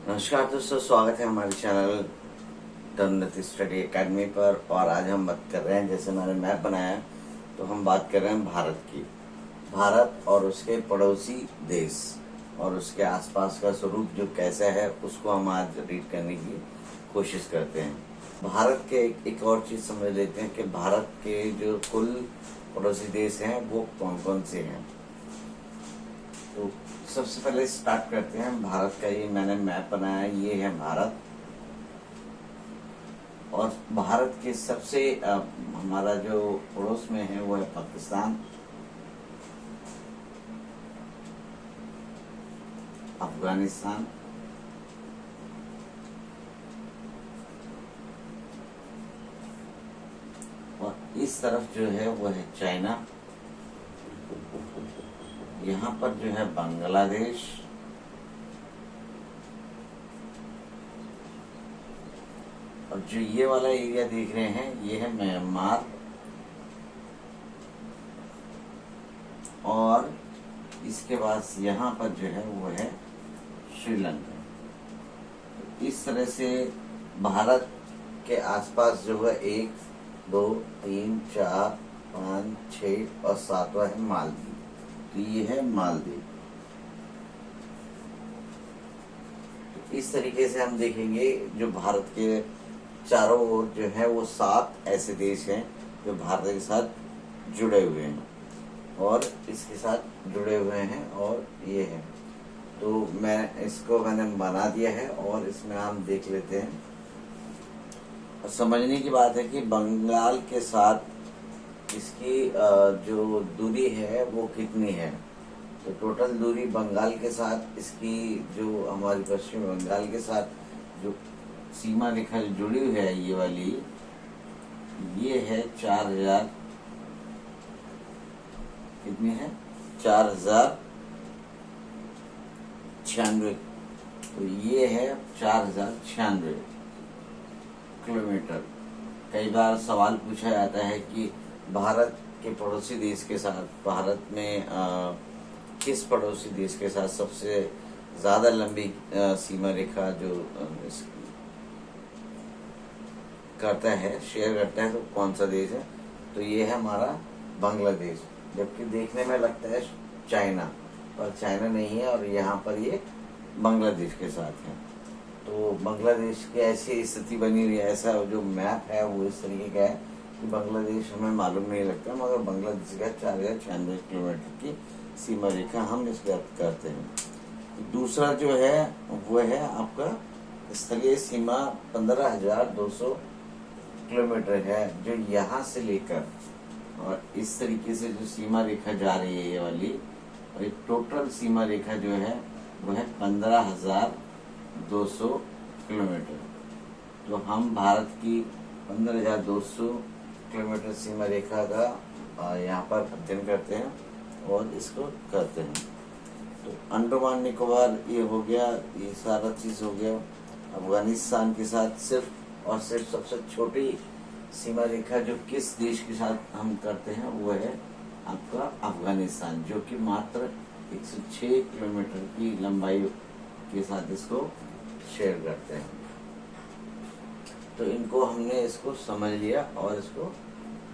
नमस्कार दोस्तों, स्वागत है हमारे चैनल द उन्नति स्टडी एकेडमी पर। और आज हम बात कर रहे हैं, जैसे मैंने मैप बनाया है तो हम बात कर रहे हैं भारत की। भारत और उसके पड़ोसी देश और उसके आसपास का स्वरूप जो कैसा है उसको हम आज रीड करने की कोशिश करते हैं। भारत के एक और चीज़ समझ लेते हैं कि भारत के जो कुल पड़ोसी देश हैं वो कौन कौन से हैं। तो सबसे पहले स्टार्ट करते हैं भारत का। ये मैंने मैप बनाया है, ये है भारत। और भारत के सबसे हमारा जो पड़ोस में है वो है पाकिस्तान, अफगानिस्तान, और इस तरफ जो है वो है चाइना। यहाँ पर जो है बांग्लादेश, और जो ये वाला एरिया देख रहे हैं ये है म्यांमार, और इसके बाद यहाँ पर जो है वो है श्रीलंका। तो इस तरह से भारत के आसपास जो है 1, 2, 3, 4, 5, 6 और 7वां है मालदीव। तो ये है मालदीव। तो इस तरीके से हम देखेंगे जो भारत के चारों ओर जो है वो 7 ऐसे देश हैं जो भारत के साथ जुड़े हुए हैं और इसके साथ जुड़े हुए हैं, और ये है। तो मैंने बना दिया है और इसमें हम देख लेते हैं। और समझने की बात है कि बंगाल के साथ इसकी जो दूरी है वो कितनी है। तो टोटल दूरी बंगाल के साथ इसकी, जो हमारी पश्चिम बंगाल के साथ जो सीमा रेखा जुड़ी हुई है ये वाली, ये है 4000, कितनी है 4096। तो ये है 4096 किलोमीटर। कई बार सवाल पूछा जाता है कि भारत के पड़ोसी देश के साथ, भारत में किस पड़ोसी देश के साथ सबसे ज़्यादा लंबी सीमा रेखा जो करता है, शेयर करता है, तो कौन सा देश है। तो ये है हमारा बांग्लादेश, जबकि देखने में लगता है चाइना, पर चाइना नहीं है। और यहाँ पर ये बांग्लादेश के साथ है। तो बांग्लादेश की ऐसी स्थिति बनी हुई है, ऐसा जो मैप है वो इस तरीके का है कि बांग्लादेश हमें मालूम नहीं लगता, मगर बांग्लादेश का 4096 किलोमीटर की सीमा रेखा हम इस व्यक्त करते हैं। दूसरा जो है वो है आपका स्थलीय सीमा 15,200 किलोमीटर है, जो यहाँ से लेकर और इस तरीके से जो सीमा रेखा जा रही है ये वाली, और एक टोटल सीमा रेखा जो है वो है 15,200 किलोमीटर। तो हम भारत की 15,200 किलोमीटर सीमा रेखा का यहाँ पर अध्ययन करते हैं और इसको करते हैं। तो अंडमान निकोबार ये हो गया, ये सारा चीज़ हो गया। अफगानिस्तान के साथ सिर्फ और सिर्फ सबसे छोटी सीमा रेखा जो किस देश के साथ हम करते हैं वो है आपका अफगानिस्तान, जो कि मात्र 106 किलोमीटर की लंबाई के साथ इसको शेयर करते हैं। तो इनको हमने इसको समझ लिया और इसको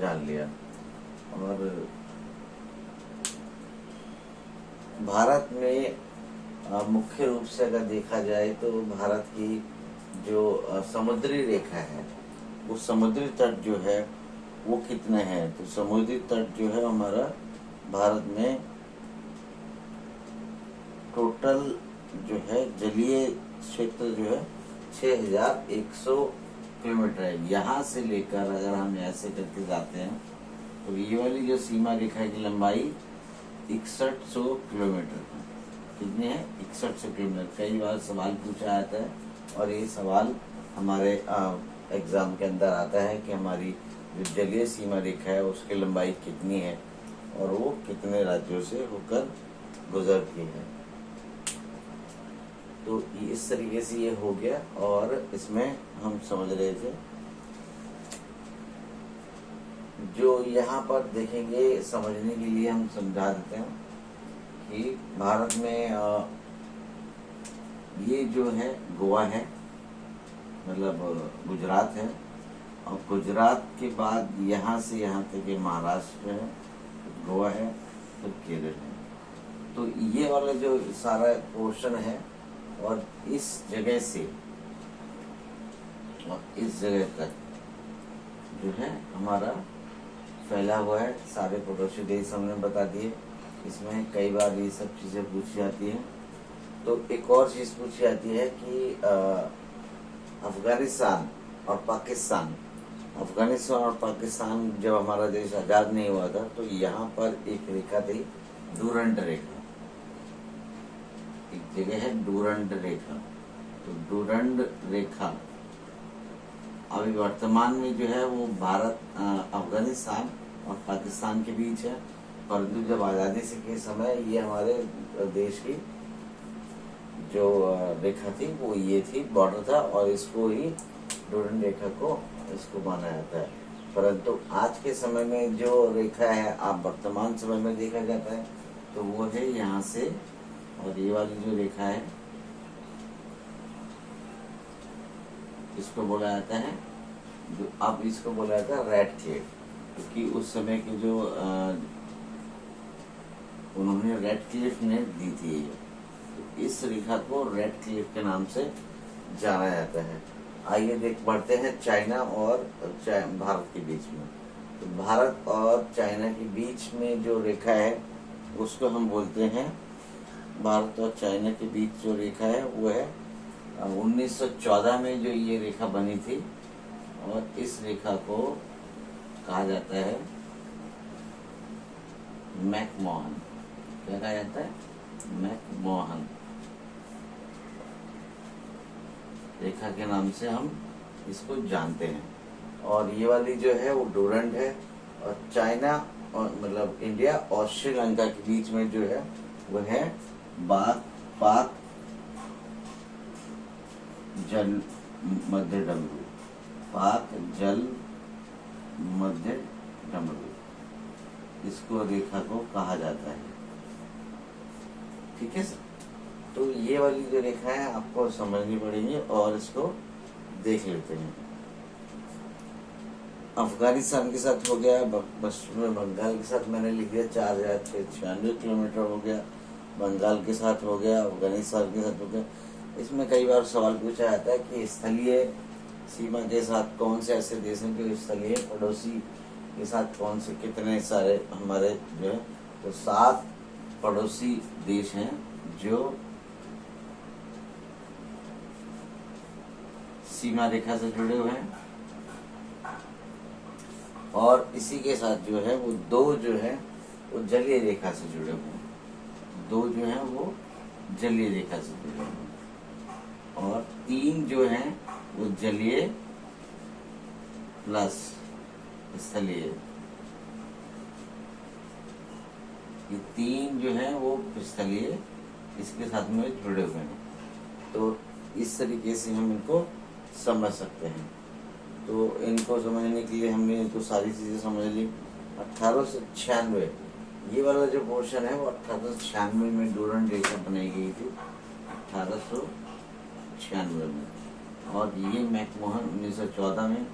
जान लिया। और भारत में मुख्य रूप से अगर देखा जाए तो भारत की जो समुद्री रेखा है, वो समुद्री तट जो है वो कितने हैं। तो समुद्री तट जो है हमारा भारत में टोटल जो है जलीय क्षेत्र जो है 6100 किलोमीटर है। यहाँ से लेकर अगर हम ऐसे करके जाते हैं तो ये वाली जो सीमा रेखा की लंबाई 6100 किलोमीटर है। कितनी है 6100 किलोमीटर। कई बार सवाल पूछा जाता है और ये सवाल हमारे एग्जाम के अंदर आता है कि हमारी जो जलीय सीमा रेखा है उसकी लंबाई कितनी है और वो कितने राज्यों से होकर गुजरती है। तो इस तरीके से ये हो गया। और इसमें हम समझ रहे थे जो यहाँ पर देखेंगे, समझने के लिए हम समझा देते हैं कि भारत में ये जो है गोवा है, मतलब गुजरात है, और गुजरात के बाद यहाँ से यहाँ तक ये महाराष्ट्र है, गोवा है, तो केरल है। तो ये वाला जो सारा पोर्शन है, और इस जगह से और इस जगह तक जो है हमारा फैला हुआ है। सारे पड़ोसी देश हमने बता दिए। इसमें कई बार ये सब चीज़ें पूछी जाती हैं। तो एक और चीज़ पूछी जाती है कि अफगानिस्तान और पाकिस्तान, अफगानिस्तान और पाकिस्तान जब हमारा देश आज़ाद नहीं हुआ था, तो यहाँ पर एक रेखा थी, डूरंट रेखा। एक जगह है डूरंट रेखा। तो डूरंट रेखा अभी वर्तमान में जो है वो भारत, अफगानिस्तान और पाकिस्तान के बीच है। परंतु जब आज़ादी से के समय ये हमारे देश की जो रेखा थी वो ये थी, बॉर्डर था, और इसको ही डूरंट रेखा को इसको माना जाता है। परंतु आज के समय में जो रेखा है, आप वर्तमान समय में देखा जाता है, तो वो है यहाँ से, और ये वाली जो रेखा है इसको बोला जाता है, जो अब इसको बोला जाता है रेड क्लिफ, क्योंकि उस समय के जो उन्होंने रेड क्लिफ ने दी थी, तो इस रेखा को रेड क्लिफ के नाम से जाना जाता है। आइए देख बढ़ते हैं चाइना और भारत के बीच में। तो भारत और चाइना के बीच में जो रेखा है उसको हम बोलते हैं, भारत और चाइना के बीच जो रेखा है वो है 1914 में जो ये रेखा बनी थी, और इस रेखा को कहा जाता है मैकमोहन। क्या कहा जाता है? मैकमोहन रेखा के नाम से हम इसको जानते हैं। और ये वाली जो है वो डूरंट है, और चाइना और मतलब इंडिया और श्रीलंका के बीच में जो है वो है पाक जल मध्य डमरू, पाक जल मध्य डमरू, इसको रेखा को कहा जाता है। ठीक है सर। तो ये वाली जो रेखा है आपको समझनी पड़ेगी, और इसको देख लेते हैं। अफगानिस्तान के साथ हो गया, पश्चिम बंगाल के साथ मैंने लिख दिया 4696 किलोमीटर हो गया, बंगाल के साथ हो गया, अफगानिस्तान के साथ हो गया। इसमें कई बार सवाल पूछा जाता है कि स्थलीय सीमा के साथ कौन से ऐसे देश हैं जो स्थलीय पड़ोसी के साथ कौन से कितने सारे हमारे जो है, तो 7 पड़ोसी देश हैं जो सीमा रेखा से जुड़े हुए हैं, और इसी के साथ जो है वो 2 जो है वो जलीय रेखा से जुड़े हुए हैं। 2 जो है वो जलीय रेखा से जुड़े हुए हैं, और 3 जो हैं वो जलीय प्लस स्थलीय। ये 3 जो है वो स्थलीय इसके साथ में जुड़े हुए हैं। तो इस तरीके से हम इनको समझ सकते हैं। तो इनको समझने के लिए हमने इनको सारी चीज़ें समझ ली। 1896 ये वाला जो पोर्शन है वो 1896 में डूरंट रेखा बनाई गई थी, 1896 में, और ये मैकमोहन 1914 में।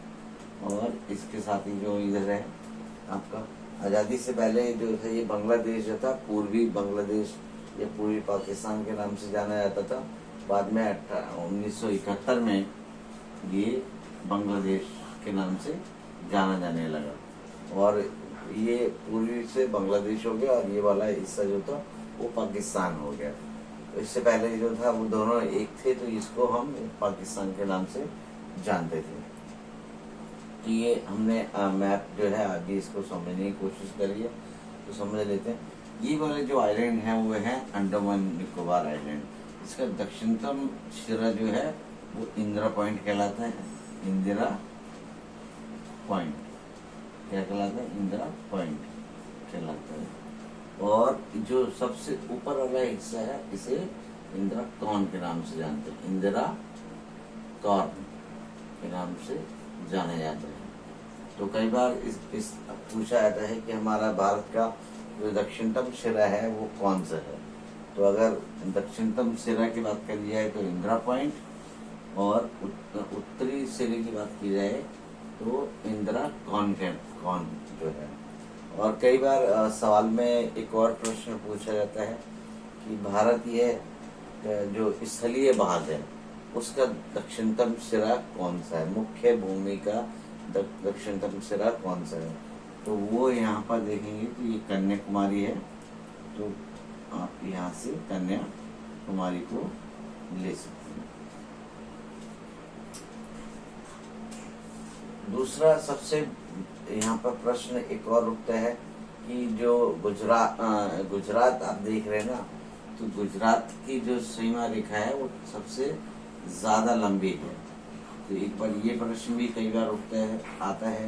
और इसके साथ ही जो इधर है आपका आज़ादी से पहले जो था ये बांग्लादेश जो था, पूर्वी बांग्लादेश या पूर्वी पाकिस्तान के नाम से जाना जाता था। बाद में 1971 में ये बांग्लादेश के नाम से जाना जाने लगा, और ये पूर्वी से बांग्लादेश हो गया, और ये वाला हिस्सा जो था वो पाकिस्तान हो गया। तो इससे पहले जो था वो दोनों एक थे, तो इसको हम पाकिस्तान के नाम से जानते थे। तो ये हमने मैप जो है आगे इसको समझने की कोशिश करी है, तो समझ लेते हैं। ये वाले जो आइलैंड हैं वो है अंडमान निकोबार आइलैंड। इसका दक्षिणतम सिरा जो है वो इंदिरा पॉइंट कहलाता है। इंदिरा पॉइंट क्या कहलाता है? इंदिरा पॉइंट कहलाता है। और जो सबसे ऊपर वाला हिस्सा है इसे इंदिरा कॉर्न के नाम से जानते हैं, इंदिरा कॉर्न के नाम से जाना जाता है। तो कई बार इस पूछा जाता है कि हमारा भारत का जो दक्षिणतम सिरा है वो कौन सा है, तो अगर दक्षिणतम सिरा की बात करी जाए तो इंदिरा पॉइंट, और उत्तरी सिरे की बात की जाए तो इंदिरा कॉन जो है। और कई बार सवाल में एक और प्रश्न पूछा जाता है कि भारतीय जो स्थलीय भाग है उसका दक्षिणतम सिरा कौन सा है, मुख्य भूमि का दक्षिणतम सिरा कौन सा है। तो वो यहाँ पर देखेंगे तो ये कन्याकुमारी है, तो आप यहाँ से कन्याकुमारी को ले सकते हैं। दूसरा सबसे यहाँ पर प्रश्न एक और उठता है कि जो गुजरात आप देख रहे हैं ना, तो गुजरात की जो सीमा रेखा है वो सबसे ज्यादा लंबी है। तो एक बार ये प्रश्न भी कई बार आता है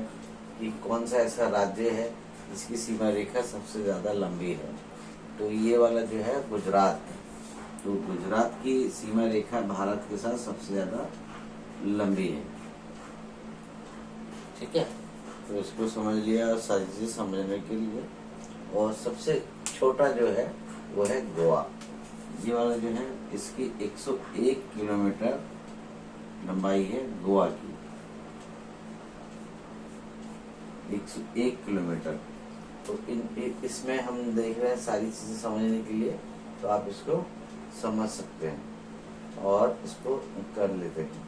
कि कौन सा ऐसा राज्य है जिसकी सीमा रेखा सबसे ज्यादा लंबी है। तो ये वाला जो है गुजरात है। तो गुजरात की सीमा रेखा भारत के साथ सबसे ज्यादा लंबी है। ठीक है, तो इसको समझ लिया और सारी चीजें समझने के लिए। और सबसे छोटा जो है वो है गोवा। ये वाला जो है इसकी 101 किलोमीटर लंबाई है गोवा की, 101 किलोमीटर। तो इसमें हम देख रहे हैं सारी चीजें समझने के लिए, तो आप इसको समझ सकते हैं और इसको कर लेते हैं।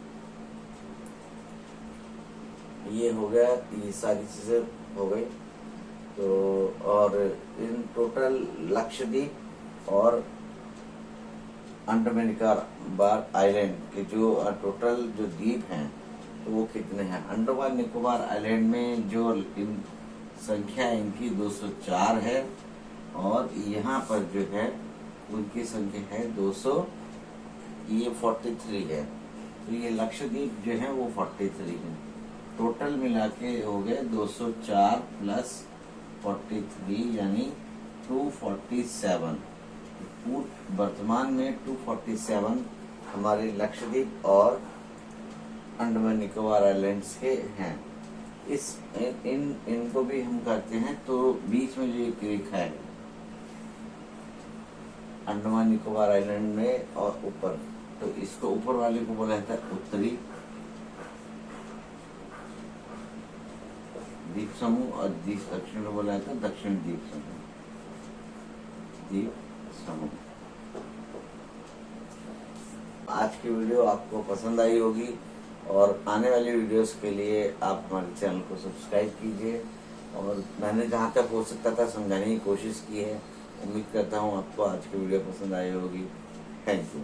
ये हो गया, ये सारी चीजें हो गई। तो और इन टोटल लक्षद्वीप और अंडमान निकोबार आइलैंड के जो टोटल जो द्वीप हैं तो वो कितने हैं। अंडमान निकोबार आइलैंड में जो इन संख्या इनकी 204 है, और यहाँ पर जो है उनकी संख्या है 43 है। तो ये लक्षद्वीप जो है वो 43 है। टोटल मिला के हो गए 204 प्लस 43 यानी 247। वर्तमान में 247 हमारे लक्षद्वीप और अंडमान निकोबार आइलैंड्स के हैं। इनको भी हम करते हैं, तो बीच में जो एक रेखा है अंडमान निकोबार आइलैंड में और ऊपर, तो इसको ऊपर वाले को बोला जाता है उत्तरी द्वीप समूह, और दक्षिण को बोला जाता है दक्षिण द्वीप समूह। आज की वीडियो आपको पसंद आई होगी, और आने वाली वीडियोस के लिए आप हमारे चैनल को सब्सक्राइब कीजिए। और मैंने जहाँ तक हो सकता था समझाने की कोशिश की है। उम्मीद करता हूँ आपको आज की वीडियो पसंद आई होगी। Thank you.